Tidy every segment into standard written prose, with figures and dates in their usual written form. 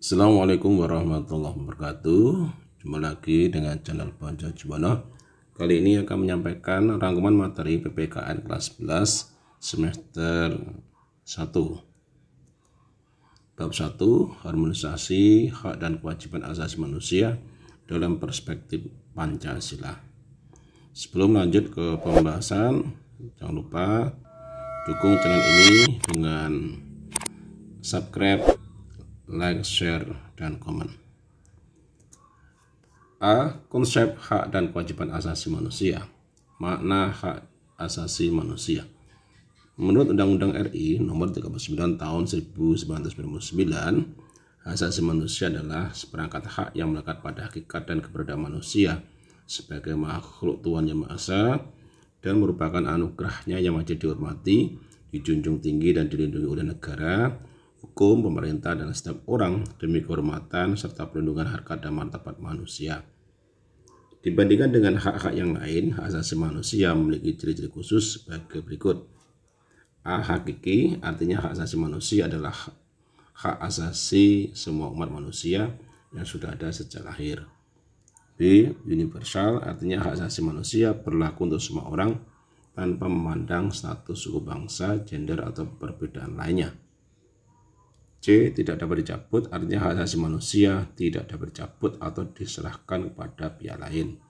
Assalamualaikum warahmatullahi wabarakatuh. Jumpa lagi dengan channel Banjar Juwana. Kali ini akan menyampaikan rangkuman materi PPKN kelas 11 semester 1. Bab 1, harmonisasi hak dan kewajiban asasi manusia dalam perspektif Pancasila. Sebelum lanjut ke pembahasan, jangan lupa dukung channel ini dengan subscribe, like, share, dan komen. A. Konsep hak dan kewajiban asasi manusia. Makna hak asasi manusia. Menurut Undang-Undang RI Nomor 39 Tahun 1999, hak asasi manusia adalah seperangkat hak yang melekat pada hakikat dan keberadaan manusia sebagai makhluk Tuhan Yang Maha Esa dan merupakan anugerahnya yang wajib dihormati, dijunjung tinggi dan dilindungi oleh negara, hukum, pemerintah, dan setiap orang demi kehormatan serta perlindungan harkat dan martabat manusia. Dibandingkan dengan hak-hak yang lain, hak asasi manusia memiliki ciri-ciri khusus sebagai berikut. A. Hakiki, artinya hak asasi manusia adalah hak asasi semua umat manusia yang sudah ada sejak lahir. B. Universal, artinya hak asasi manusia berlaku untuk semua orang tanpa memandang status suku bangsa, gender, atau perbedaan lainnya. C. Tidak dapat dicabut, artinya hak asasi manusia tidak dapat dicabut atau diserahkan kepada pihak lain.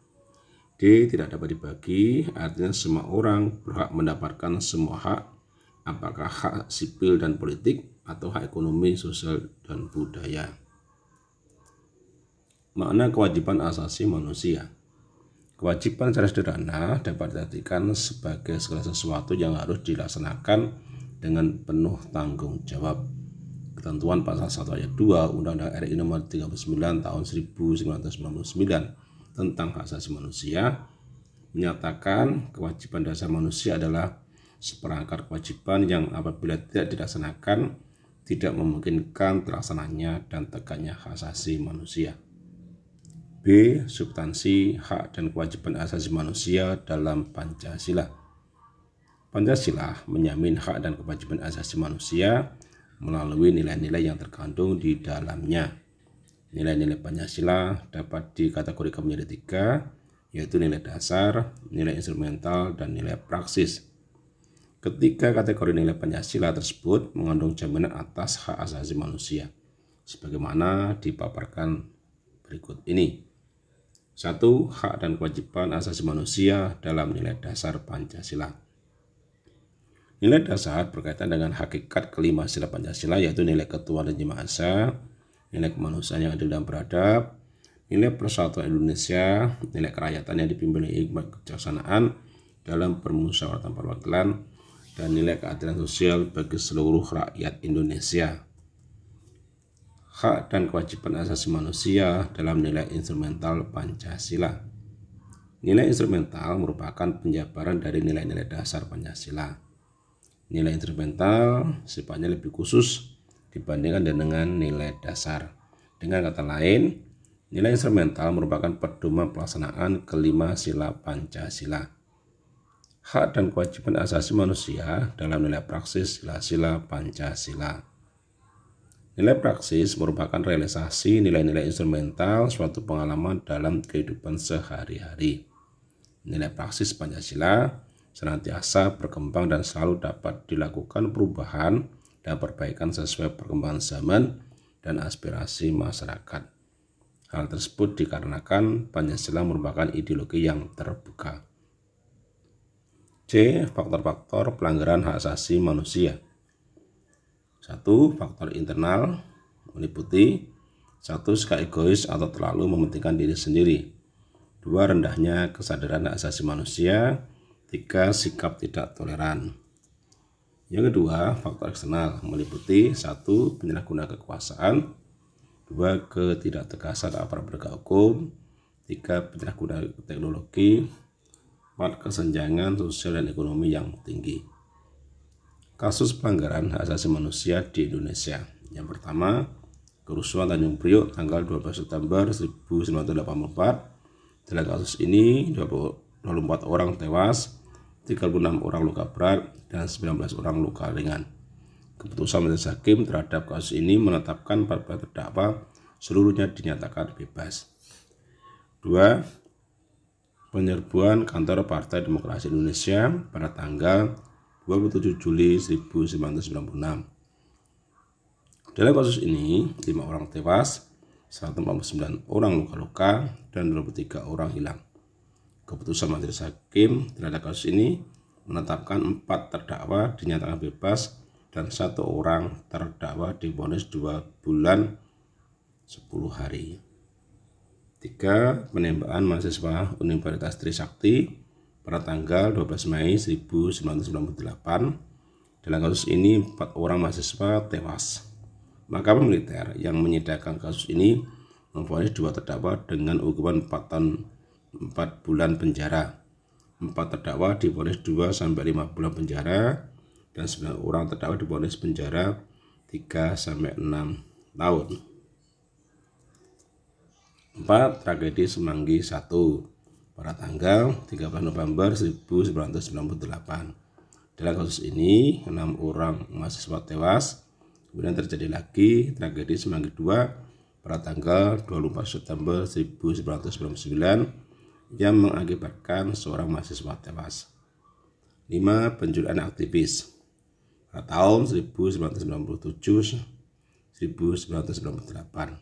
D. Tidak dapat dibagi, artinya semua orang berhak mendapatkan semua hak, apakah hak sipil dan politik atau hak ekonomi, sosial, dan budaya. Makna kewajiban asasi manusia. Kewajiban secara sederhana dapat diartikan sebagai segala sesuatu yang harus dilaksanakan dengan penuh tanggung jawab. Ketentuan pasal 1 ayat 2 Undang-Undang RI Nomor 39 Tahun 1999 tentang hak asasi manusia menyatakan kewajiban dasar manusia adalah seperangkat kewajiban yang apabila tidak dilaksanakan tidak memungkinkan terlaksananya dan tegaknya hak asasi manusia. B. Substansi hak dan kewajiban asasi manusia dalam Pancasila. Pancasila menjamin hak dan kewajiban asasi manusia melalui nilai-nilai yang terkandung di dalamnya. Nilai-nilai Pancasila dapat dikategorikan menjadi 3, yaitu nilai dasar, nilai instrumental, dan nilai praksis. Ketiga kategori nilai Pancasila tersebut mengandung jaminan atas hak asasi manusia, sebagaimana dipaparkan berikut ini. 1. Hak dan kewajiban asasi manusia dalam nilai dasar Pancasila. Nilai dasar berkaitan dengan hakikat kelima sila Pancasila, yaitu nilai ketuhanan Yang Maha Esa, nilai kemanusiaan yang adil dan beradab, nilai persatuan Indonesia, nilai kerakyatan yang dipimpin oleh hikmat kebijaksanaan dalam permusyawaratan perwakilan, dan nilai keadilan sosial bagi seluruh rakyat Indonesia. Hak dan kewajiban asasi manusia dalam nilai instrumental Pancasila. Nilai instrumental merupakan penjabaran dari nilai-nilai dasar Pancasila. Nilai instrumental sifatnya lebih khusus dibandingkan dengan nilai dasar. Dengan kata lain, nilai instrumental merupakan pedoman pelaksanaan kelima sila Pancasila. Hak dan kewajiban asasi manusia dalam nilai praksis sila-sila Pancasila. Nilai praksis merupakan realisasi nilai-nilai instrumental suatu pengalaman dalam kehidupan sehari-hari. Nilai praksis Pancasila senantiasa berkembang dan selalu dapat dilakukan perubahan dan perbaikan sesuai perkembangan zaman dan aspirasi masyarakat. Hal tersebut dikarenakan Pancasila merupakan ideologi yang terbuka. C. Faktor-faktor pelanggaran hak asasi manusia. 1. Faktor internal meliputi 1. Sikap egois atau terlalu mementingkan diri sendiri. 2. Rendahnya kesadaran hak asasi manusia. 3. Sikap tidak toleran. Yang kedua, faktor eksternal meliputi 1. Penyalahgunaan kekuasaan. 2. Ketidaktegasan aparat penegak hukum. 3. Penyalahgunaan teknologi. 4. Kesenjangan sosial dan ekonomi yang tinggi. Kasus pelanggaran hak asasi manusia di Indonesia. Yang pertama, kerusuhan Tanjung Priok tanggal 12 September 1984. Dalam kasus ini 24 orang tewas, 36 orang luka berat, dan 19 orang luka ringan. Keputusan majelis hakim terhadap kasus ini menetapkan 14 terdakwa seluruhnya dinyatakan bebas. 2. Penyerbuan kantor Partai Demokrasi Indonesia pada tanggal 27 Juli 1996. Dalam kasus ini, 5 orang tewas, 149 orang luka-luka, dan 23 orang hilang. Keputusan majelis hakim terhadap kasus ini menetapkan 4 terdakwa dinyatakan bebas dan 1 orang terdakwa divonis 2 bulan 10 hari. 3. Penembakan mahasiswa Universitas Trisakti pada tanggal 12 Mei 1998. Dalam kasus ini 4 orang mahasiswa tewas. Mahkamah Militer yang menyidangkan kasus ini memvonis 2 terdakwa dengan hukuman 4 tahun 4 bulan penjara. 4 terdakwa divonis 2 sampai 5 bulan penjara dan 9 orang terdakwa divonis penjara 3 sampai 6 tahun. 4. Tragedi Semanggi 1 pada tanggal 13 November 1998. Dalam kasus ini 6 orang mahasiswa tewas. Kemudian terjadi lagi tragedi Semanggi 2 pada tanggal 24 September 1999 yang mengakibatkan seorang mahasiswa tewas. 5. Penculikan aktivis pada tahun 1997-1998.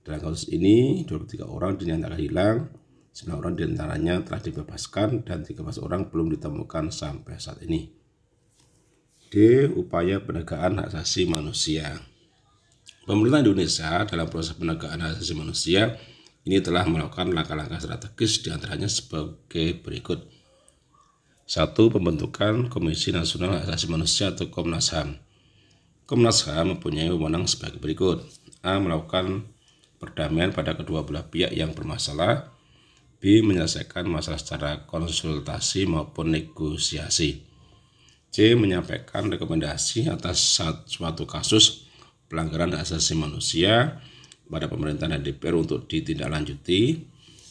Dalam kasus ini 23 orang dinyatakan hilang, 9 orang diantaranya telah dibebaskan dan 13 orang belum ditemukan sampai saat ini. D. Upaya penegakan hak asasi manusia. Pemerintah Indonesia dalam proses penegakan hak asasi manusia ini telah melakukan langkah-langkah strategis diantaranya sebagai berikut. 1. Pembentukan Komisi Nasional Hak Asasi Manusia atau Komnas HAM. Komnas HAM mempunyai wewenang sebagai berikut. A. Melakukan perdamaian pada kedua belah pihak yang bermasalah. B. Menyelesaikan masalah secara konsultasi maupun negosiasi. C. Menyampaikan rekomendasi atas suatu kasus pelanggaran hak asasi manusia pada pemerintah dan DPR untuk ditindaklanjuti.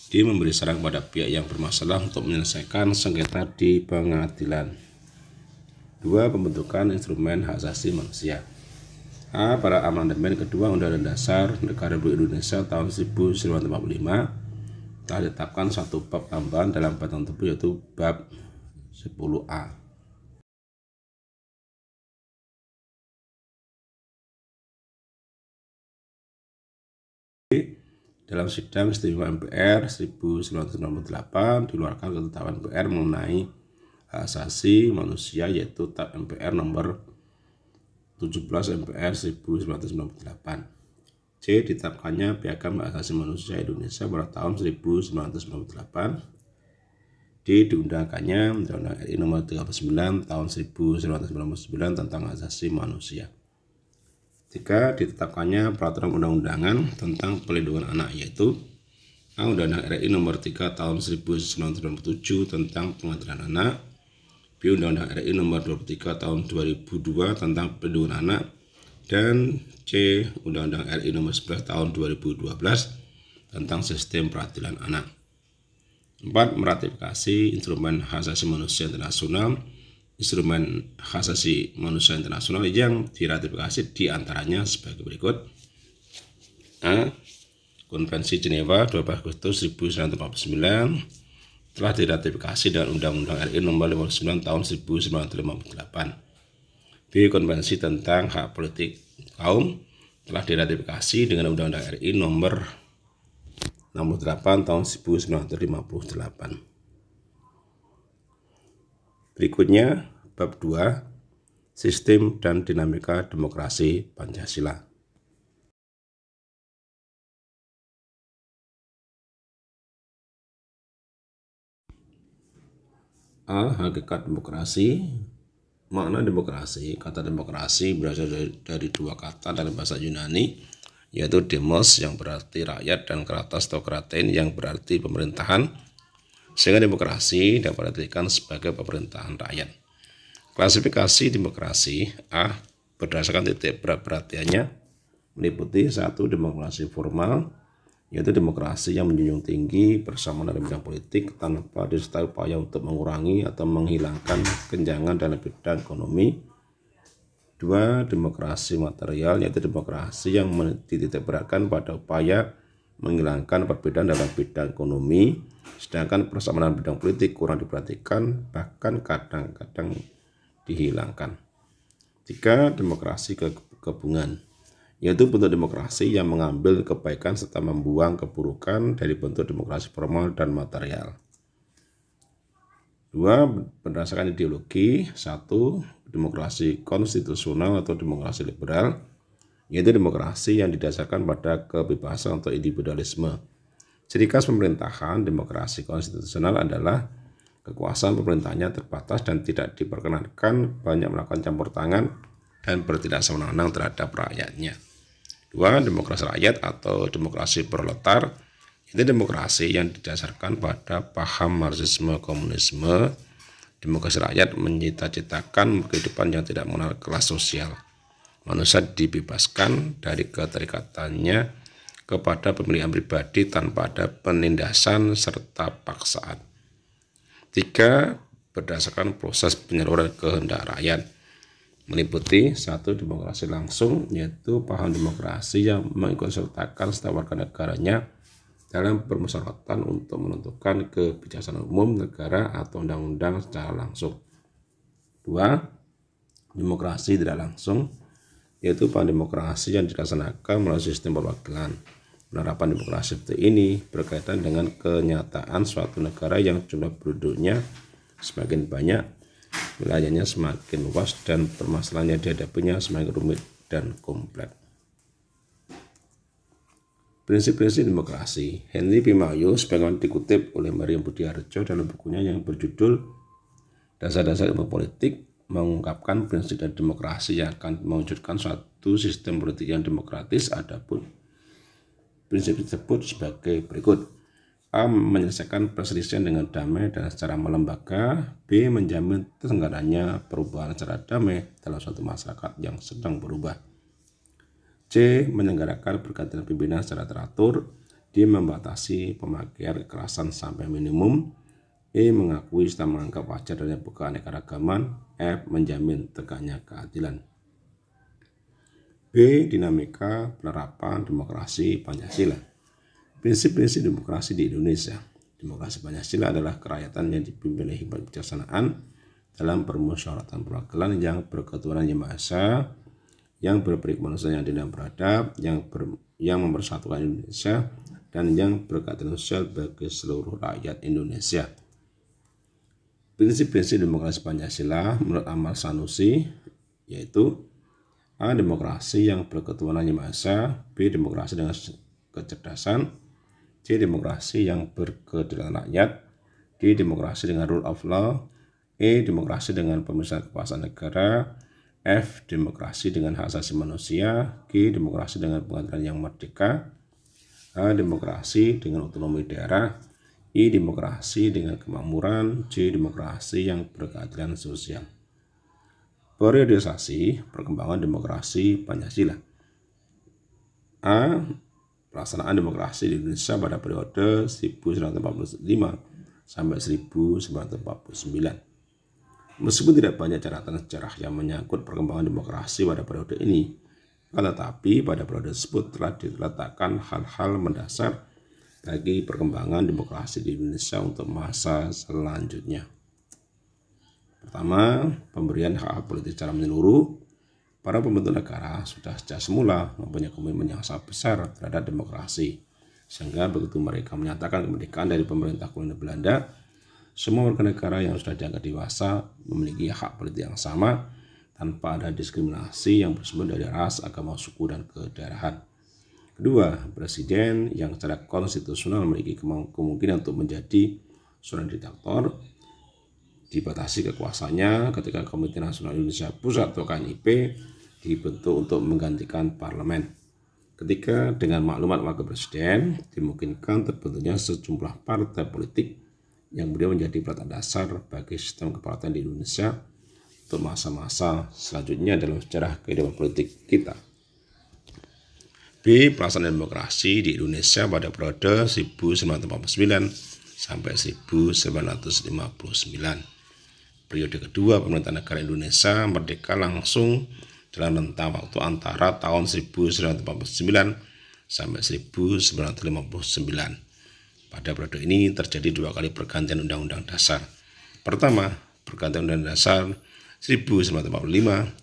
D. Memberi saran kepada pihak yang bermasalah untuk menyelesaikan sengketa di pengadilan. 2. Pembentukan instrumen hak asasi manusia. A. Pada amandemen kedua Undang-Undang Dasar Negara Republik Indonesia tahun 1945 telah ditetapkan 1 bab tambahan dalam batang tubuh yaitu bab 10A. Dalam sidang istimewa MPR 1998 dikeluarkan ketetapan MPR mengenai hak asasi manusia yaitu TAP MPR nomor 17 MPR 1998. C. Ditetapkannya Piagam Hak Asasi Manusia Indonesia pada tahun 1998. D. Diundangkannya Undang-Undang RI nomor 39 tahun 1999 tentang hak asasi manusia. 3. Ditetapkannya peraturan undang-undangan tentang pelindungan anak yaitu A. Undang-Undang RI nomor 3 tahun 1997 tentang pengadilan anak. B. Undang-Undang RI nomor 23 tahun 2002 tentang perlindungan anak. Dan C. Undang-Undang RI nomor 11 tahun 2012 tentang sistem peradilan anak. 4. Meratifikasi instrumen hak asasi manusia internasional. Instrumen hak asasi manusia internasional yang diratifikasi diantaranya sebagai berikut. A. Konvensi Jenewa 12 Agustus 1949 telah diratifikasi dengan Undang-Undang RI nomor 59 tahun 1958. B. Konvensi tentang hak politik kaum telah diratifikasi dengan Undang-Undang RI nomor 68 tahun 1958. Berikutnya bab 2 Sistem dan Dinamika Demokrasi Pancasila. A. Hakikat demokrasi. Makna demokrasi. Kata demokrasi berasal dari 2 kata dalam bahasa Yunani, yaitu demos yang berarti rakyat dan kratos atau kratein yang berarti pemerintahan, sehingga demokrasi dapat diartikan sebagai pemerintahan rakyat. Klasifikasi demokrasi. A. Berdasarkan titik berat perhatiannya meliputi 1. Demokrasi formal, yaitu demokrasi yang menjunjung tinggi persamaan dalam bidang politik tanpa disertai upaya untuk mengurangi atau menghilangkan kesenjangan dalam bidang ekonomi. 2. Demokrasi material, yaitu demokrasi yang dititikberatkan pada upaya menghilangkan perbedaan dalam bidang ekonomi, sedangkan persamaan bidang politik kurang diperhatikan, bahkan kadang-kadang dihilangkan. 3. Demokrasi kegabungan, yaitu bentuk demokrasi yang mengambil kebaikan serta membuang keburukan dari bentuk demokrasi formal dan material. 2. Berdasarkan ideologi. 1. Demokrasi konstitusional atau demokrasi liberal, yaitu demokrasi yang didasarkan pada kebebasan atau individualisme. Ciri khas pemerintahan demokrasi konstitusional adalah kekuasaan pemerintahnya terbatas dan tidak diperkenankan banyak melakukan campur tangan dan bertindak sewenang-wenang terhadap rakyatnya. 2. Demokrasi rakyat atau demokrasi proletar, itu demokrasi yang didasarkan pada paham Marxisme Komunisme. Demokrasi rakyat mencita-citakan kehidupan yang tidak mengenal kelas sosial. Manusia dibebaskan dari keterikatannya kepada pemilihan pribadi tanpa ada penindasan serta paksaan. 3. Berdasarkan proses penyaluran kehendak rakyat, meliputi 1. Demokrasi langsung, yaitu paham demokrasi yang mengikutsertakan setiap warga negaranya dalam permusyawaratan untuk menentukan kebijakan umum negara atau undang-undang secara langsung. 2. Demokrasi tidak langsung, yaitu paham demokrasi yang dilaksanakan melalui sistem perwakilan. Penerapan demokrasi seperti ini berkaitan dengan kenyataan suatu negara yang jumlah penduduknya semakin banyak, wilayahnya semakin luas, dan permasalahan yang dihadapinya semakin rumit dan kompleks. Prinsip-prinsip demokrasi. Henry P. Mayo sebagaimana dikutip oleh Maryam Budiarjo dalam bukunya yang berjudul Dasar-dasar Ilmu Politik, mengungkapkan prinsip dan demokrasi yang akan mewujudkan suatu sistem politik yang demokratis. Adapun prinsip tersebut sebagai berikut. A. Menyelesaikan perselisihan dengan damai dan secara melembaga. B. Menjamin terselenggaranya perubahan secara damai dalam suatu masyarakat yang sedang berubah. C. Menyelenggarakan pergantian pimpinan secara teratur. D. Membatasi pemakaian kekerasan sampai minimum. E. Mengakui serta menganggap wajar adanya keanekaragaman. F. Menjamin tegaknya keadilan. B. Dinamika penerapan demokrasi Pancasila. Prinsip-prinsip demokrasi di Indonesia. Demokrasi Pancasila adalah kerakyatan yang dipimpin oleh hikmat kebijaksanaan dalam permusyawaratan perwakilan yang berketuhanan Yang Maha Esa, yang berperi kemanusiaan yang adil dan beradab, yang mempersatukan Indonesia, dan yang berkeadilan sosial bagi seluruh rakyat Indonesia. Prinsip-prinsip demokrasi Pancasila menurut Ahmad Sanusi yaitu A. Demokrasi yang berketuhanan Yang Maha Esa. B. Demokrasi dengan kecerdasan. C. Demokrasi yang berkeadilan rakyat. D. Demokrasi dengan rule of law. E. Demokrasi dengan pemisahan kekuasaan negara. F. Demokrasi dengan hak asasi manusia. G. Demokrasi dengan pengadilan yang merdeka. H. Demokrasi dengan otonomi daerah. I. Demokrasi dengan kemakmuran. J. Demokrasi yang berkeadilan sosial. Periodisasi perkembangan demokrasi Pancasila. A. Pelaksanaan demokrasi di Indonesia pada periode 1945 sampai 1949. Meskipun tidak banyak catatan sejarah yang menyangkut perkembangan demokrasi pada periode ini, tetapi pada periode tersebut telah diletakkan hal-hal mendasar bagi perkembangan demokrasi di Indonesia untuk masa selanjutnya. Pertama, pemberian hak politik secara menyeluruh. Para pembentuk negara sudah sejak semula mempunyai komitmen yang sangat besar terhadap demokrasi, sehingga begitu mereka menyatakan kemerdekaan dari pemerintah kolonial Belanda, semua warga negara yang sudah dianggap dewasa memiliki hak politik yang sama tanpa ada diskriminasi yang bersumber dari ras, agama, suku, dan kedaerahan. Kedua, presiden yang secara konstitusional memiliki kemungkinan untuk menjadi seorang diktator dibatasi kekuasaannya ketika Komite Nasional Indonesia Pusat atau KNIP dibentuk untuk menggantikan parlemen. Ketiga, dengan maklumat wakil presiden dimungkinkan terbentuknya sejumlah partai politik yang kemudian menjadi pelbagai dasar bagi sistem kepartaian di Indonesia untuk masa-masa selanjutnya dalam sejarah kehidupan politik kita. B. Pelaksanaan demokrasi di Indonesia pada periode 1949 sampai 1959. Periode kedua pemerintahan negara Indonesia merdeka langsung dalam rentang waktu antara tahun 1949 sampai 1959. Pada periode ini terjadi 2 kali pergantian Undang-Undang Dasar. Pertama, pergantian Undang-Undang Dasar 1945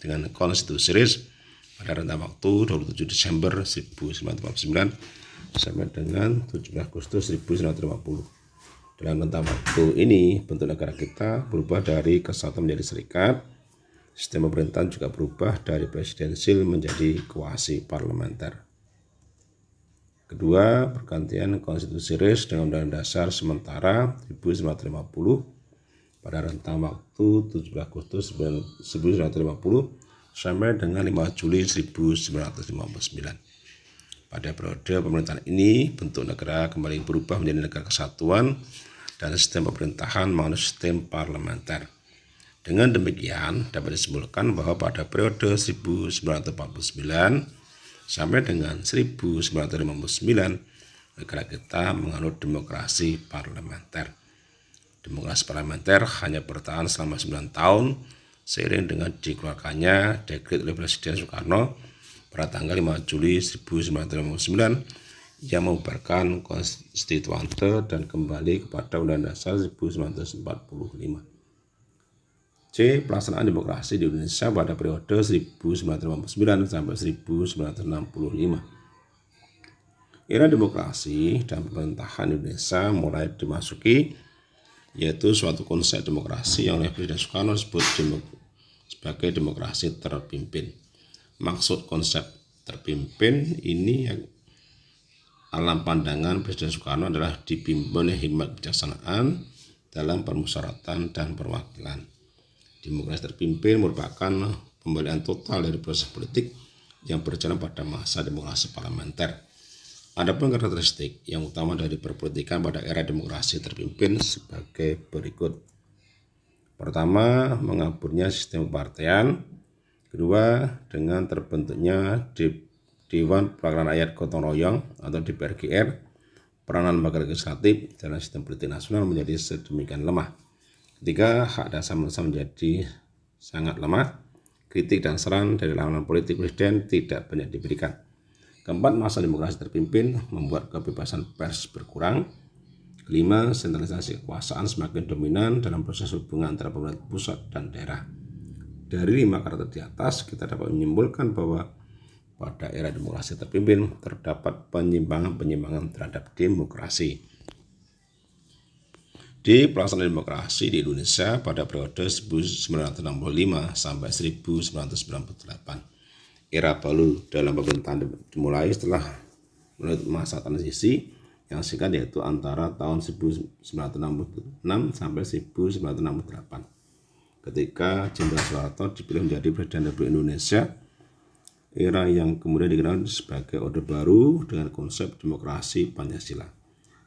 dengan Konstitusi RIS pada rentang waktu 27 Desember 1949 sampai dengan 17 Agustus 1950. Dalam rentang waktu ini, bentuk negara kita berubah dari kesatuan menjadi serikat. Sistem pemerintahan juga berubah dari presidensil menjadi kuasi parlementer. Kedua, pergantian Konstitusi RIS dengan Undang-Undang Dasar sementara 1950 pada rentang waktu 17 Agustus 1950 sampai dengan 5 Juli 1959. Pada periode pemerintahan ini, bentuk negara kembali berubah menjadi negara kesatuan dan sistem pemerintahan menggunakan sistem parlementer. Dengan demikian, dapat disimpulkan bahwa pada periode 1949 sampai dengan 1959, negara kita menganut demokrasi parlementer. Demokrasi parlementer hanya bertahan selama 9 tahun seiring dengan dikeluarkannya dekret oleh Presiden Soekarno pada tanggal 5 Juli 1959 yang membubarkan konstituante dan kembali kepada Undang-Undang Dasar 1945. C. Pelaksanaan demokrasi di Indonesia pada periode 1959 sampai 1965. Era demokrasi dan pemerintahan Indonesia mulai dimasuki, yaitu suatu konsep demokrasi yang oleh Presiden Soekarno disebut sebagai demokrasi terpimpin. Maksud konsep terpimpin ini yang alam pandangan Presiden Soekarno adalah dipimpin oleh hikmat kebijaksanaan dalam permusyawaratan dan perwakilan. Demokrasi terpimpin merupakan pembalian total dari proses politik yang berjalan pada masa demokrasi parlementer. Adapun karakteristik yang utama dari perpolitikan pada era demokrasi terpimpin sebagai berikut. Pertama, mengaburnya sistem kepartean. Kedua, dengan terbentuknya Dewan Perwakilan Rakyat Gotong Royong atau DPRGR, peranan lembaga legislatif dalam sistem politik nasional menjadi sedemikian lemah. Ketiga, hak dasar manusia menjadi sangat lemah. Kritik dan saran dari lawanan politik presiden tidak banyak diberikan. Keempat, masa demokrasi terpimpin membuat kebebasan pers berkurang. Kelima, sentralisasi kekuasaan semakin dominan dalam proses hubungan antara pemerintah pusat dan daerah. Dari 5 karakter di atas, kita dapat menyimpulkan bahwa pada era demokrasi terpimpin terdapat penyimpangan-penyimpangan terhadap demokrasi. Di pelaksanaan demokrasi di Indonesia pada periode 1965 sampai 1998. Era baru dalam pemerintahan dimulai setelah masa transisi yang singkat, yaitu antara tahun 1966 sampai 1968. Ketika Jenderal Soeharto dipilih menjadi Presiden Republik Indonesia, era yang kemudian dikenal sebagai Orde Baru dengan konsep demokrasi Pancasila.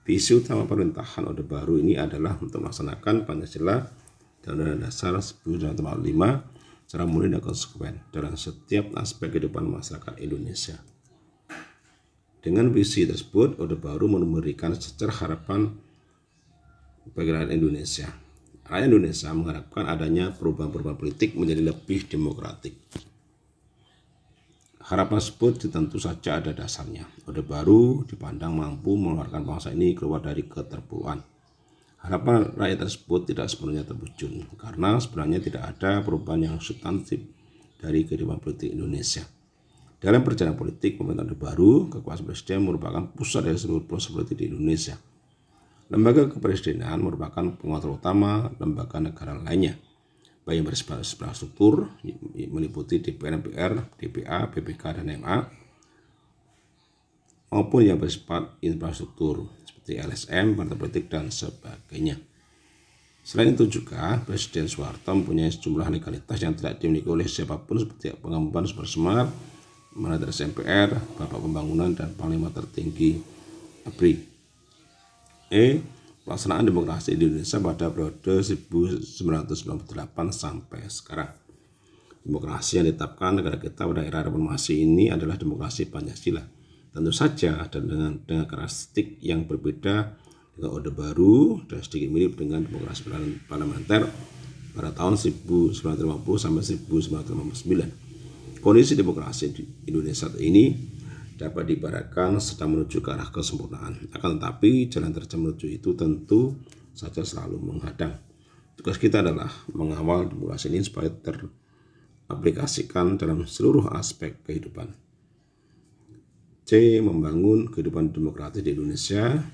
Visi utama pemerintahan Orde Baru ini adalah untuk melaksanakan Pancasila dan Undang-Undang Dasar 1945 secara murni dan konsekuen dalam setiap aspek kehidupan masyarakat Indonesia. Dengan visi tersebut, Orde Baru memberikan secerca harapan bagi rakyat Indonesia. Rakyat Indonesia mengharapkan adanya perubahan-perubahan politik menjadi lebih demokratik. Harapan tersebut tentu saja ada dasarnya. Orde Baru dipandang mampu mengeluarkan bangsa ini keluar dari keterpuruan. Harapan rakyat tersebut tidak sepenuhnya terwujud karena sebenarnya tidak ada perubahan yang substantif dari kehidupan politik Indonesia. Dalam perjalanan politik pemerintahan Orde Baru, kekuasaan presiden merupakan pusat dari seluruh proses politik di Indonesia. Lembaga kepresidenan merupakan pengatur utama lembaga negara lainnya, baik yang bersifat infrastruktur meliputi DPR, MPR, DPA, BPK, dan MA, maupun yang bersifat infrastruktur seperti LSM, partai politik, dan sebagainya. Selain itu juga, Presiden Soeharto mempunyai sejumlah legalitas yang tidak dimiliki oleh siapapun seperti pengembangan sumber semar, Manadaris MPR, Bapak Pembangunan, dan Panglima Tertinggi ABRI. Pelaksanaan demokrasi di Indonesia pada periode 1998 sampai sekarang. Demokrasi yang ditetapkan negara kita pada era reformasi ini adalah demokrasi Pancasila. Tentu saja dan dengan karakteristik yang berbeda dengan Orde Baru dan sedikit mirip dengan demokrasi parlementer pada tahun 1950 sampai 1959. kondisi demokrasi di Indonesia ini dapat diibaratkan sedang menuju ke arah kesempurnaan. Akan tetapi jalan terjal menuju itu tentu saja selalu menghadang. Tugas kita adalah mengawal demokrasi ini supaya teraplikasikan dalam seluruh aspek kehidupan. C. Membangun kehidupan demokratis di Indonesia.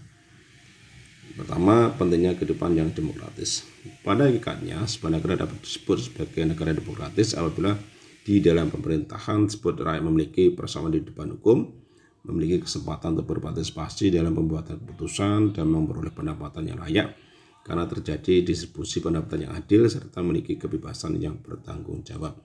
Pertama, pentingnya kehidupan yang demokratis. Pada hakikatnya, sebuah negara dapat disebut sebagai negara demokratis apabila di dalam pemerintahan tersebut rakyat memiliki persamaan di depan hukum, memiliki kesempatan untuk berpartisipasi dalam pembuatan keputusan dan memperoleh pendapatan yang layak karena terjadi distribusi pendapatan yang adil serta memiliki kebebasan yang bertanggung jawab.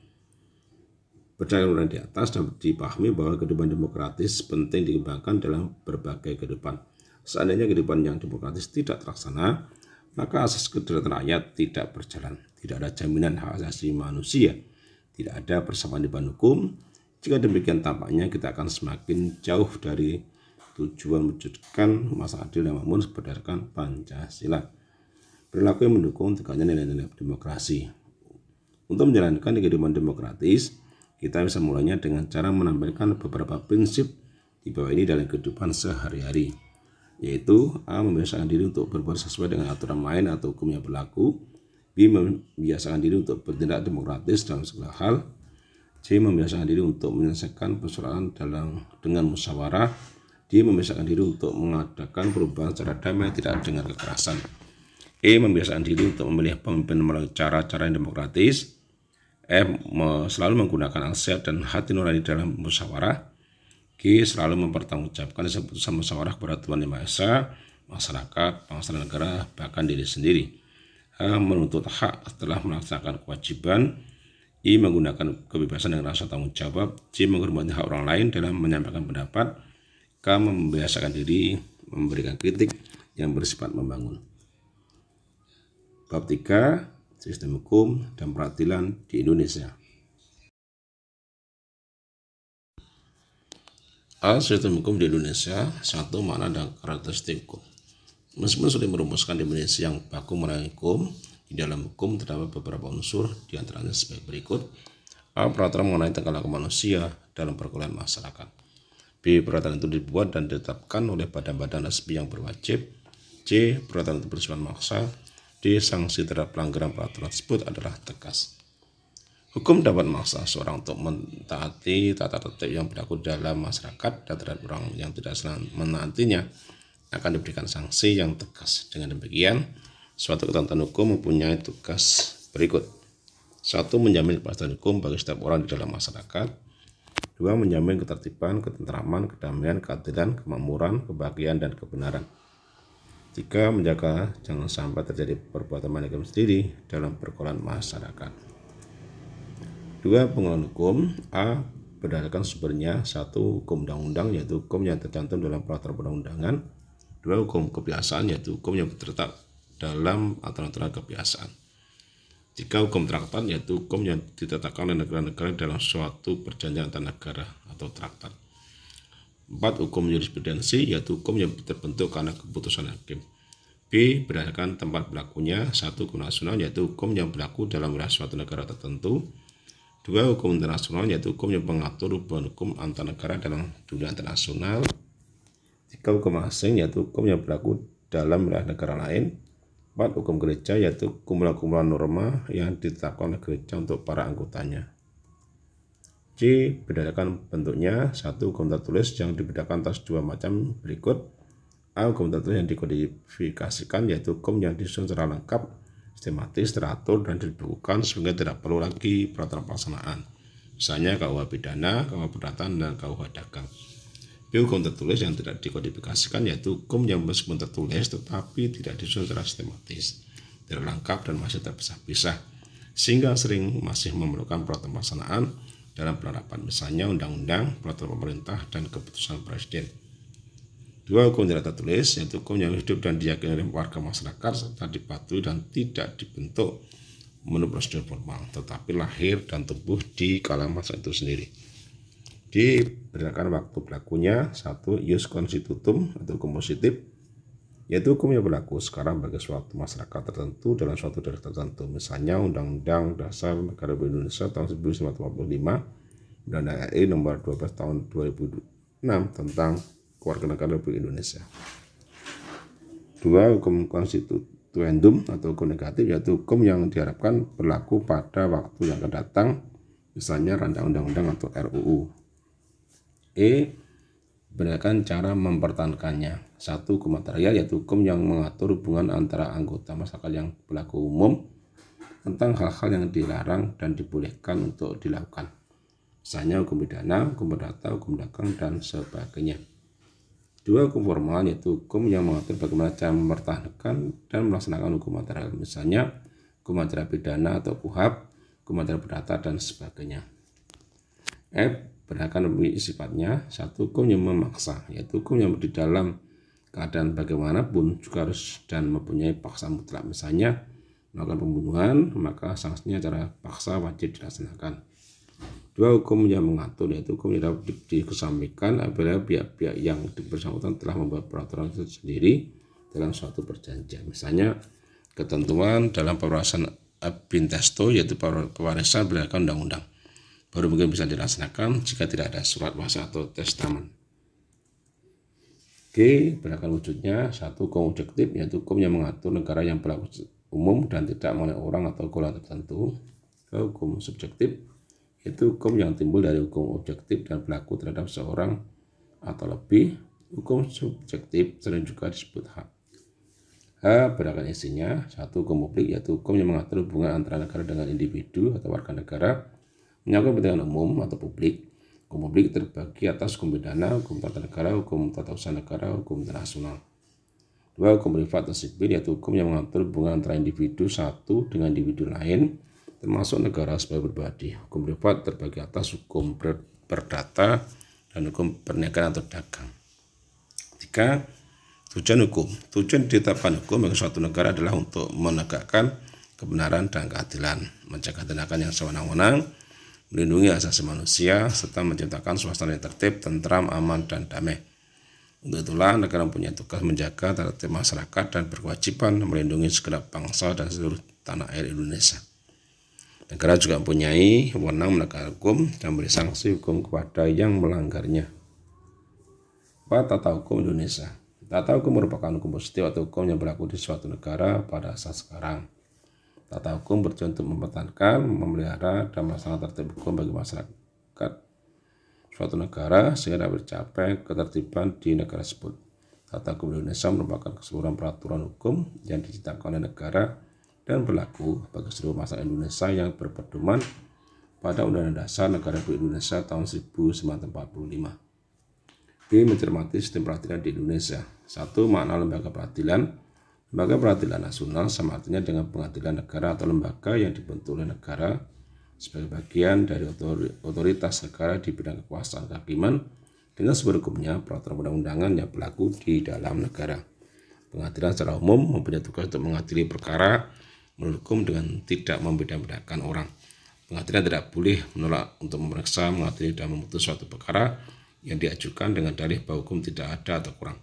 Berdasarkan di atas dapat dipahami bahwa kehidupan demokratis penting dikembangkan dalam berbagai kehidupan. Seandainya kehidupan yang demokratis tidak terlaksana, maka asas kedaulatan rakyat tidak berjalan. Tidak ada jaminan hak asasi manusia, tidak ada persamaan di depan hukum. Jika demikian tampaknya kita akan semakin jauh dari tujuan mewujudkan masa adil dan makmur berdasarkan Pancasila. Perilaku yang mendukung tegaknya nilai-nilai demokrasi. Untuk menjalankan kehidupan demokratis, kita bisa mulainya dengan cara menampilkan beberapa prinsip di bawah ini dalam kehidupan sehari-hari, yaitu A. Membiasakan diri untuk berbuat sesuai dengan aturan main atau hukum yang berlaku. B. Membiasakan diri untuk bertindak demokratis dalam segala hal. C. Membiasakan diri untuk menyelesaikan persoalan dengan musyawarah. D. Membiasakan diri untuk mengadakan perubahan secara damai tidak dengan kekerasan. E. Membiasakan diri untuk memilih pemimpin melalui cara-cara yang demokratis. F. Selalu menggunakan akal sehat dan hati nurani dalam musyawarah. G. Selalu mempertanggungjawabkan keputusan musyawarah kepada Tuhan Yang Maha Esa, masyarakat, bangsa dan negara, bahkan diri sendiri. H. Menuntut hak setelah melaksanakan kewajiban. I. Menggunakan kebebasan dengan rasa tanggung jawab. J. Menghormati hak orang lain dalam menyampaikan pendapat. K. Membiasakan diri memberikan kritik yang bersifat membangun. Bab 3. Sistem hukum dan peradilan di Indonesia. A. Sistem hukum di Indonesia. 1. Makna dan karakteristik hukum. Meskipun sudah merumuskan definisi yang baku mengenai hukum, di dalam hukum terdapat beberapa unsur, diantaranya sebagai berikut. A. Peraturan mengenai tata laku manusia dalam pergaulan masyarakat. B. Peraturan itu dibuat dan ditetapkan oleh badan-badan resmi yang berwajib. C. Peraturan itu bersifat maksa. D. Sanksi terhadap pelanggaran peraturan tersebut adalah tegas. Hukum dapat memaksa seorang untuk mentaati tata tertib yang berlaku dalam masyarakat dan terhadap orang yang tidak menaatinya akan diberikan sanksi yang tegas. Dengan demikian, suatu ketentuan hukum mempunyai tugas berikut. 1. Menjamin kepastian hukum bagi setiap orang di dalam masyarakat. 2. Menjamin ketertiban, ketentraman, kedamaian, keadilan, kemakmuran, kebahagiaan, dan kebenaran. 3. Menjaga jangan sampai terjadi perbuatan manajemen sendiri dalam pergaulan masyarakat. 2. Pengelolaan hukum. A. Berdasarkan sumbernya. 1. Hukum undang-undang, yaitu hukum yang tercantum dalam peraturan perundang-undangan. 2. Hukum kebiasaan, yaitu hukum yang terletak dalam aturan-aturan kebiasaan. 3. Hukum traktat, yaitu hukum yang ditetapkan oleh negara-negara dalam suatu perjanjian antar negara atau traktat. 4. Hukum jurisprudensi, yaitu hukum yang terbentuk karena keputusan hakim. B. Berdasarkan tempat berlakunya. 1. Hukum nasional, yaitu hukum yang berlaku dalam wilayah suatu negara tertentu. 2. Hukum internasional, yaitu hukum yang mengatur hubungan hukum antar negara dalam dunia internasional. 3. Hukum asing, yaitu hukum yang berlaku dalam wilayah negara lain. 4. Hukum gereja, yaitu kumpulan-kumpulan norma yang ditetapkan oleh gereja untuk para anggotanya. C. Berdasarkan bentuknya. 1. Hukum tertulis yang dibedakan atas dua macam berikut. A. Hukum tertulis yang dikodifikasikan, yaitu hukum yang disusun secara lengkap, sistematis, teratur, dan dibukukan sehingga tidak perlu lagi peraturan pelaksanaan. Misalnya KUH pidana, KUH perdata, dan KUH dagang. B. Hukum tertulis yang tidak dikodifikasikan, yaitu hukum yang meskipun tertulis tetapi tidak disusun secara sistematis, tidak lengkap, dan masih terpisah-pisah, sehingga sering masih memerlukan peraturan pelaksanaan dalam penerapan, misalnya undang-undang, peraturan pemerintah, dan keputusan presiden. 2. Hukum tidak tertulis, yaitu hukum yang hidup dan diyakini oleh warga masyarakat serta dipatuhi dan tidak dibentuk menurut prosedur formal, tetapi lahir dan tumbuh di kalangan masyarakat itu sendiri. D. Berdasarkan waktu berlakunya. 1. Ius constitutum atau hukum positif, yaitu hukum yang berlaku sekarang bagi suatu masyarakat tertentu dalam suatu daerah tertentu, misalnya Undang-Undang Dasar Negara Republik Indonesia tahun 1945 Undang-Undang RI nomor 12 tahun 2006 tentang Kewarganegaraan Republik Indonesia. 2. Hukum konstituendum atau hukum negatif, yaitu hukum yang diharapkan berlaku pada waktu yang akan datang, misalnya rancangan undang-undang atau RUU. Berdasarkan cara mempertahankannya. 1. Hukum material, yaitu hukum yang mengatur hubungan antara anggota masyarakat yang berlaku umum tentang hal-hal yang dilarang dan dibolehkan untuk dilakukan, misalnya hukum pidana, hukum perdata, hukum dagang, dan sebagainya. 2. Hukum formal, yaitu hukum yang mengatur bagaimana cara mempertahankan dan melaksanakan hukum material, misalnya hukum acara pidana atau KUHP, hukum acara perdata, dan sebagainya. Berdasarkan sifatnya. 1. Hukum yang memaksa, yaitu hukum yang di dalam keadaan bagaimanapun juga harus dan mempunyai paksa mutlak, misalnya melakukan pembunuhan, maka sanksinya secara paksa wajib dilaksanakan. 2. Hukum yang mengatur, yaitu hukum yang dapat dikesampingkan apabila pihak-pihak yang bersangkutan telah membuat peraturan sendiri dalam suatu perjanjian, misalnya ketentuan dalam pewarisan abintesto, yaitu pewarisan berdasarkan undang-undang, baru mungkin bisa dilaksanakan jika tidak ada surat wasiat atau testamen. Berdasarkan wujudnya. 1. Hukum objektif, yaitu hukum yang mengatur negara yang berlaku umum dan tidak mengenai orang atau golongan tertentu. 2. Hukum subjektif, yaitu hukum yang timbul dari hukum objektif dan berlaku terhadap seorang atau lebih. Hukum subjektif sering juga disebut hak. Berdasarkan isinya. 1. Hukum publik, yaitu hukum yang mengatur hubungan antara negara dengan individu atau warga negara menyangkut kepentingan umum atau publik. Hukum publik terbagi atas hukum pidana, hukum tata negara, hukum tata usaha negara, hukum internasional. 2. Hukum privat atau sipil, yaitu hukum yang mengatur hubungan antara individu satu dengan individu lain, termasuk negara sebagai pribadi. Hukum privat terbagi atas hukum perdata dan hukum perniagaan atau dagang. 3. Tujuan hukum. Tujuan ditetapkan hukum bagi suatu negara adalah untuk menegakkan kebenaran dan keadilan, mencegah tindakan yang sewenang-wenang, melindungi hak asasi manusia, serta menciptakan suasana yang tertib, tentram, aman, dan damai. Untuk itulah negara mempunyai tugas menjaga tertib masyarakat dan berkewajiban melindungi segenap bangsa dan seluruh tanah air Indonesia. Negara juga mempunyai wewenang menegakkan hukum dan memberi sanksi hukum kepada yang melanggarnya. 4. Tata hukum Indonesia. Tata hukum merupakan hukum positif atau hukum yang berlaku di suatu negara pada saat sekarang. Tata hukum bertujuan untuk mempertahankan, memelihara, dan melaksanakan tertib hukum bagi masyarakat suatu negara sehingga dapat mencapai ketertiban di negara tersebut. Tata hukum Indonesia merupakan keseluruhan peraturan hukum yang diciptakan oleh negara dan berlaku bagi seluruh masyarakat Indonesia yang berpedoman pada Undang-Undang Dasar Negara Republik Indonesia tahun 1945. Mencermati sistem peradilan di Indonesia. 1. Makna lembaga peradilan. Lembaga peradilan nasional sama artinya dengan pengadilan negara atau lembaga yang dibentuk oleh negara sebagai bagian dari otoritas negara di bidang kekuasaan kehakiman dengan sumber hukumnya peraturan perundang-undangan yang berlaku di dalam negara. Pengadilan secara umum mempunyai tugas untuk mengadili perkara menurut hukum dengan tidak membeda-bedakan orang. Pengadilan tidak boleh menolak untuk memeriksa, mengadili, dan memutus suatu perkara yang diajukan dengan dalih bahwa hukum tidak ada atau kurang.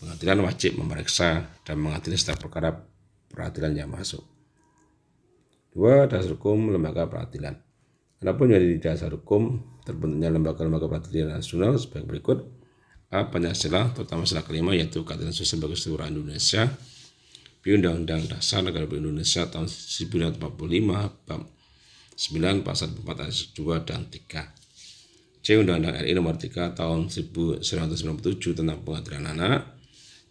Pengadilan wajib memeriksa dan mengadili setiap perkara peradilan yang masuk. 2. Dasar hukum lembaga peradilan. Adapun dari dasar hukum terbentuknya lembaga-lembaga peradilan nasional sebagai berikut. A. Pancasila, terutama sila kelima, yaitu keadilan sosial bagi seluruh Indonesia. B. Undang-Undang Dasar Negara Republik Indonesia tahun 1945 bab 9 pasal 4 ayat 2 dan 3. C. Undang-Undang RI nomor 3 tahun 1997 tentang pengadilan anak.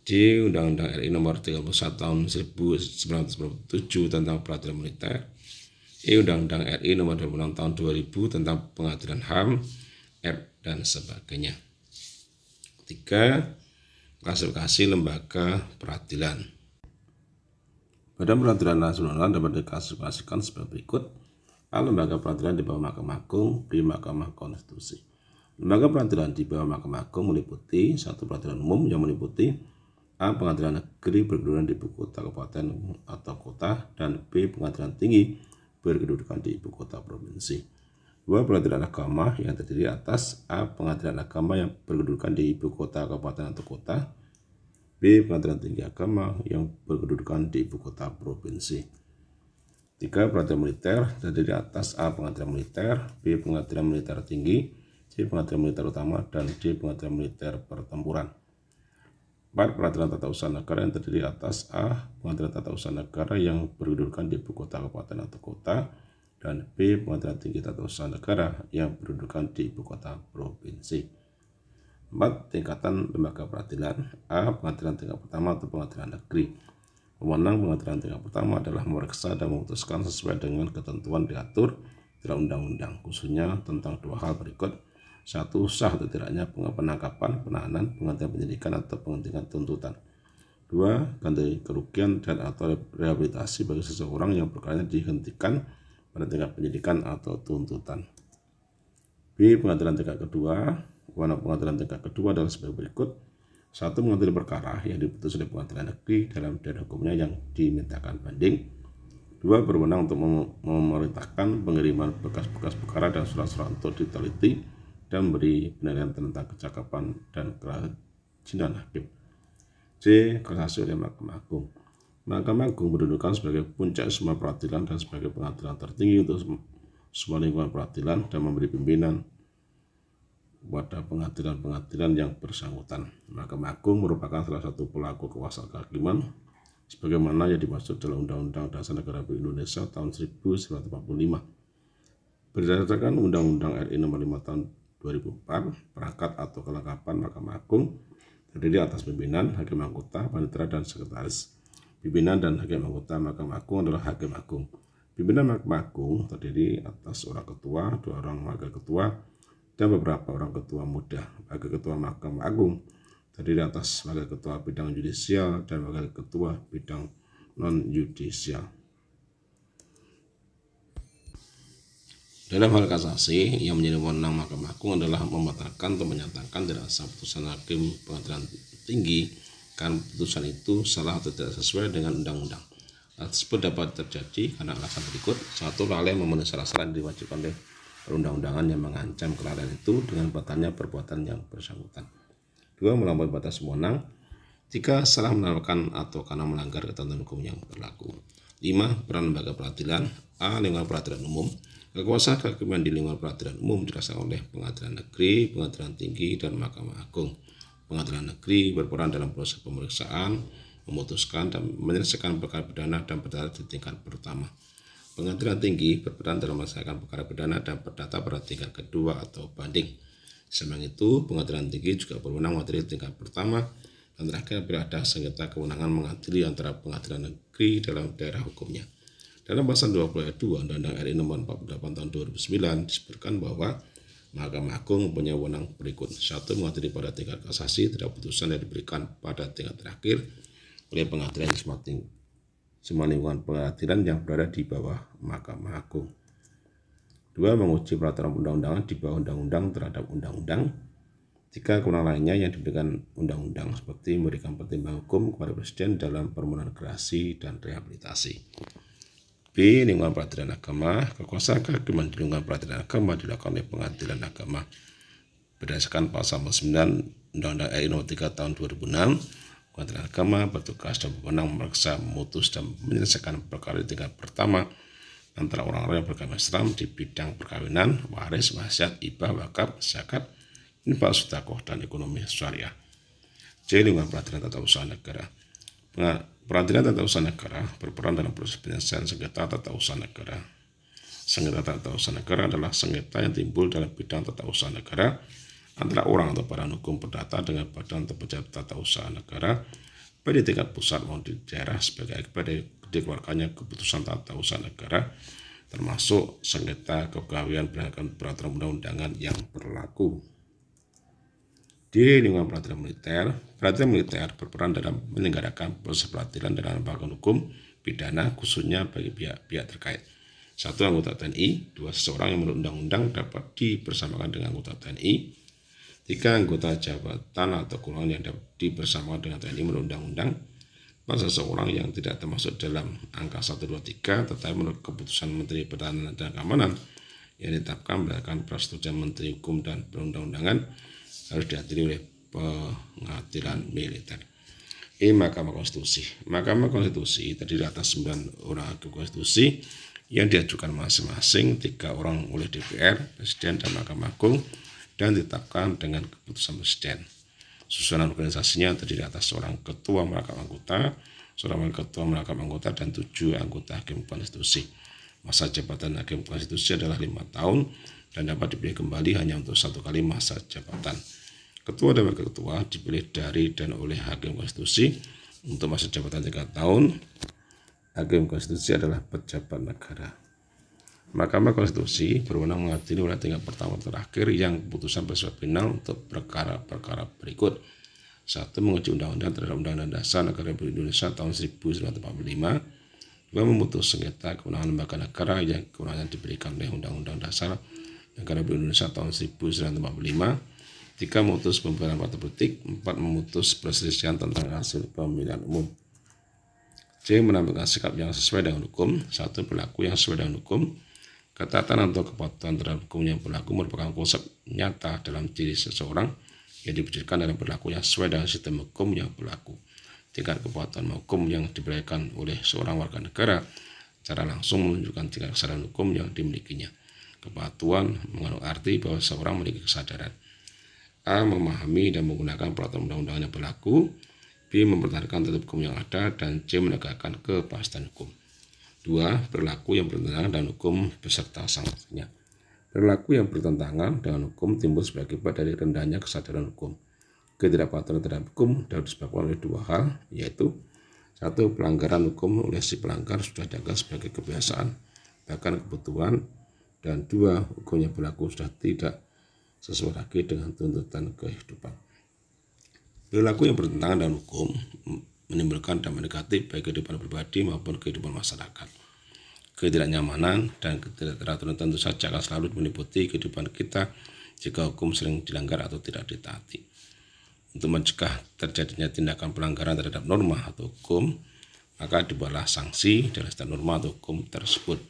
D. Undang-Undang RI nomor 31 tahun 1997 tentang peradilan militer. E. Undang-Undang RI nomor 26 tahun 2000 tentang pengadilan HAM, F, dan sebagainya. 3. Klasifikasi lembaga peradilan. Badan Peradilan Nasional dapat diklasifikasikan sebagai berikut. A. Lembaga peradilan di bawah Mahkamah Agung. B. Mahkamah Konstitusi. Lembaga peradilan di bawah Mahkamah Agung meliputi 1. Peradilan umum yang meliputi A. Pengadilan negeri berkedudukan di ibu kota kabupaten atau kota, dan B. Pengadilan tinggi berkedudukan di ibu kota provinsi. 2. Peradilan agama yang terdiri atas A. Pengadilan agama yang berkedudukan di ibu kota kabupaten atau kota, B. Pengadilan tinggi agama yang berkedudukan di ibu kota provinsi. 3. Peradilan militer terdiri atas A. Pengadilan militer, B. Pengadilan militer tinggi, C. Pengadilan militer utama, dan D. Pengadilan militer pertempuran. 4. Peradilan tata usaha negara yang terdiri atas A. Pengadilan tata usaha negara yang berkedudukan di ibu kota kabupaten atau kota, dan B. Pengadilan tinggi tata usaha negara yang berkedudukan di ibu kota provinsi. 4. Tingkatan lembaga peradilan. A. Pengadilan tingkat pertama atau pengadilan negeri. Wewenang pengadilan tingkat pertama adalah memeriksa dan memutuskan sesuai dengan ketentuan diatur dalam undang-undang, khususnya tentang 2 hal berikut. 1. Sah atau tidaknya penangkapan, penahanan, penghentian penyidikan atau penghentian tuntutan. 2. Ganti kerugian dan atau rehabilitasi bagi seseorang yang perkaranya dihentikan pada tingkat penyidikan atau tuntutan. B. Pengadilan tingkat kedua. Wewenang pengadilan tingkat kedua adalah sebagai berikut. 1. Mengadili perkara yang diputus oleh pengadilan negeri dalam daerah hukumnya yang dimintakan banding. 2. Berwenang untuk memerintahkan pengiriman bekas-bekas perkara dan surat-surat untuk diteliti dan memberi penilaian tentang kecakapan dan kerajinan hakim. C. Kasasi oleh Mahkamah Agung. Mahkamah Agung berkedudukan sebagai puncak semua peradilan dan sebagai pengadilan tertinggi untuk semua lingkungan peradilan dan memberi pimpinan pada pengadilan-pengadilan yang bersangkutan. Mahkamah Agung merupakan salah satu pelaku kekuasaan kehakiman sebagaimana yang dimaksud dalam Undang-Undang Dasar Negara Republik Indonesia tahun 1945. Berdasarkan Undang-Undang RI Nomor 5 tahun 2004, perangkat atau kelengkapan Mahkamah Agung terdiri atas pimpinan, hakim anggota, panitera, dan sekretaris. Pimpinan dan hakim anggota Mahkamah Agung adalah Hakim Agung. Pimpinan Mahkamah Agung terdiri atas seorang ketua, 2 orang wakil ketua, dan beberapa orang ketua muda. Wakil ketua Mahkamah Agung terdiri atas wakil ketua bidang yudisial dan wakil ketua bidang non-yudisial. Dalam hal kasasi, yang menjadi wewenang Mahkamah Agung adalah membatalkan atau menyatakan tidak sah putusan hakim pengadilan tinggi karena putusan itu salah atau tidak sesuai dengan undang-undang. Hal tersebut dapat terjadi karena alasan berikut. 1. Lalai memenuhi syarat-syarat yang diwajibkan oleh perundang-undangan yang mengancam kelalaian itu dengan batalnya perbuatan yang bersangkutan. 2. Melampaui batas wewenang. 3. Salah menawarkan atau karena melanggar ketentuan hukum yang berlaku. 5. Peran lembaga peradilan. A. Lingkungan peradilan umum. Kekuasaan kehakiman di lingkungan peradilan umum dirasakan oleh pengadilan negeri, pengadilan tinggi, dan Mahkamah Agung. Pengadilan negeri berperan dalam proses pemeriksaan, memutuskan dan menyelesaikan perkara pidana dan perdata di tingkat pertama. Pengadilan tinggi berperan dalam menyelesaikan perkara pidana dan perdata pada tingkat kedua atau banding. Selain itu, pengadilan tinggi juga berwenang mengadili tingkat pertama dan terakhir bila ada sengketa kewenangan mengadili antara pengadilan negeri dalam daerah hukumnya. Dalam pasal 20 ayat 2 Undang-Undang RI Nomor 48 tahun 2009 disebutkan bahwa Mahkamah Agung mempunyai wewenang berikut. 1. Mengadili pada tingkat kasasi tidak putusan yang diberikan pada tingkat terakhir oleh pengadilan semua lingkungan peradilan yang berada di bawah Mahkamah Agung. 2. Menguji peraturan undang-undangan di bawah undang-undang terhadap undang-undang. 3. Kewenangan lainnya yang diberikan undang-undang seperti memberikan pertimbangan hukum kepada Presiden dalam permohonan gerasi dan rehabilitasi. B. Lingkungan peradilan agama. Kekuasaan kehakiman di lingkungan peradilan agama dilakukan oleh pengadilan agama berdasarkan pasal 9 Undang-Undang RI Nomor 3 tahun 2006. Pengadilan agama bertugas dan berwenang memeriksa, memutus, dan menyelesaikan perkara di tingkat pertama antara orang-orang yang beragama Islam di bidang perkawinan, waris, wasiat, hibah, wakaf, zakat, infak, sedekah, dan ekonomi syariah. C. Lingkungan peradilan tata usaha negara. Peradilan tata usaha negara berperan dalam proses penyelesaian sengketa tata usaha negara. Sengketa tata usaha negara adalah sengketa yang timbul dalam bidang tata usaha negara antara orang atau badan hukum perdata dengan badan atau pejabat tata usaha negara baik di tingkat pusat maupun di daerah sebagai akibat dari dikeluarkannya keputusan tata usaha negara termasuk sengketa kepegawaian berdasarkan peraturan undang-undangan yang berlaku. Di lingkungan peradilan militer, peradilan militer berperan dalam menyelenggarakan proses peradilan dalam lembaga hukum pidana khususnya bagi pihak-pihak terkait. 1. Anggota TNI. 2. Seseorang yang menurut undang-undang dapat dipersamakan dengan anggota TNI. 3. Anggota jabatan atau golongan yang dapat dipersamakan dengan TNI menurut undang-undang. 4. Seseorang yang tidak termasuk dalam angka 1, 2, 3 tetapi menurut keputusan Menteri Pertahanan dan Keamanan yang ditetapkan berdasarkan persetujuan Menteri Hukum dan Perundang-undangan harus dihadiri oleh pengadilan militer. Mahkamah Konstitusi. Mahkamah Konstitusi terdiri atas 9 orang hakim konstitusi yang diajukan masing-masing 3 orang oleh DPR, Presiden, dan Mahkamah Agung, dan ditetapkan dengan keputusan Presiden. Susunan organisasinya terdiri atas seorang ketua merangkap anggota, seorang ketua merangkap anggota, dan 7 anggota hakim konstitusi. Masa jabatan hakim konstitusi adalah 5 tahun dan dapat dipilih kembali hanya untuk 1 kali masa jabatan. Ketua dan wakil ketua dipilih dari dan oleh hakim konstitusi untuk masa jabatan 3 tahun. Hakim konstitusi adalah pejabat negara. Mahkamah Konstitusi berwenang mengadili pada tingkat pertama terakhir yang keputusan bersifat final untuk perkara-perkara berikut. 1. Menguji undang-undang terhadap Undang-Undang Dasar Negara Republik Indonesia tahun 1945. 2. Memutus sengketa kewenangan lembaga negara yang kewenangan diberikan oleh Undang-Undang Dasar Negara Republik Indonesia tahun 1945. 3. Memutus pembubaran partai politik. 4. Memutus perselisihan tentang hasil pemilihan umum. C. Menampilkan sikap yang sesuai dengan hukum. 1. Berlaku yang sesuai dengan hukum. Ketaatan atau kepatuhan terhadap hukum yang berlaku merupakan konsep nyata dalam diri seseorang yang diwujudkan dalam berlaku yang sesuai dengan sistem hukum yang berlaku. Tingkat kepatuhan hukum yang diberikan oleh seorang warga negara secara langsung menunjukkan tingkat kesadaran hukum yang dimilikinya. Kepatuhan mengandung arti bahwa seseorang memiliki kesadaran. A. Memahami dan menggunakan peraturan undang-undang yang berlaku. B. Mempertahankan tertib hukum yang ada. Dan C. Menegakkan kepastian hukum. 2. Perilaku yang bertentangan dengan hukum beserta sanksinya. Perilaku yang bertentangan dengan hukum timbul sebagai akibat dari rendahnya kesadaran hukum. Ketidakpatuhan terhadap hukum dapat disebabkan oleh 2 hal, yaitu 1. Pelanggaran hukum oleh si pelanggar sudah dianggap sebagai kebiasaan, bahkan kebutuhan, dan 2. Hukum yang berlaku sudah tidak sesuai lagi dengan tuntutan kehidupan. Perilaku yang bertentangan dengan hukum menimbulkan dampak negatif baik kehidupan pribadi maupun kehidupan masyarakat. Ketidaknyamanan dan ketidakteraturan tentu saja akan selalu meliputi kehidupan kita jika hukum sering dilanggar atau tidak ditaati. Untuk mencegah terjadinya tindakan pelanggaran terhadap norma atau hukum, maka dibuatlah sanksi dari setiap norma atau hukum tersebut.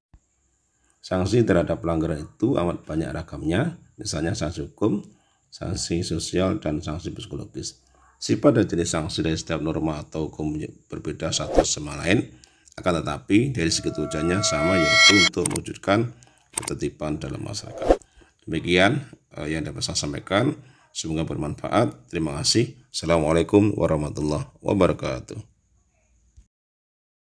Sanksi terhadap pelanggaran itu amat banyak ragamnya, misalnya sanksi hukum, sanksi sosial, dan sanksi psikologis. Sifat dan jenis sanksi dari setiap norma atau hukum berbeda satu sama lain, akan tetapi dari segi tujuannya sama, yaitu untuk mewujudkan ketertiban dalam masyarakat. Demikian yang dapat saya sampaikan, semoga bermanfaat. Terima kasih. Assalamualaikum warahmatullahi wabarakatuh.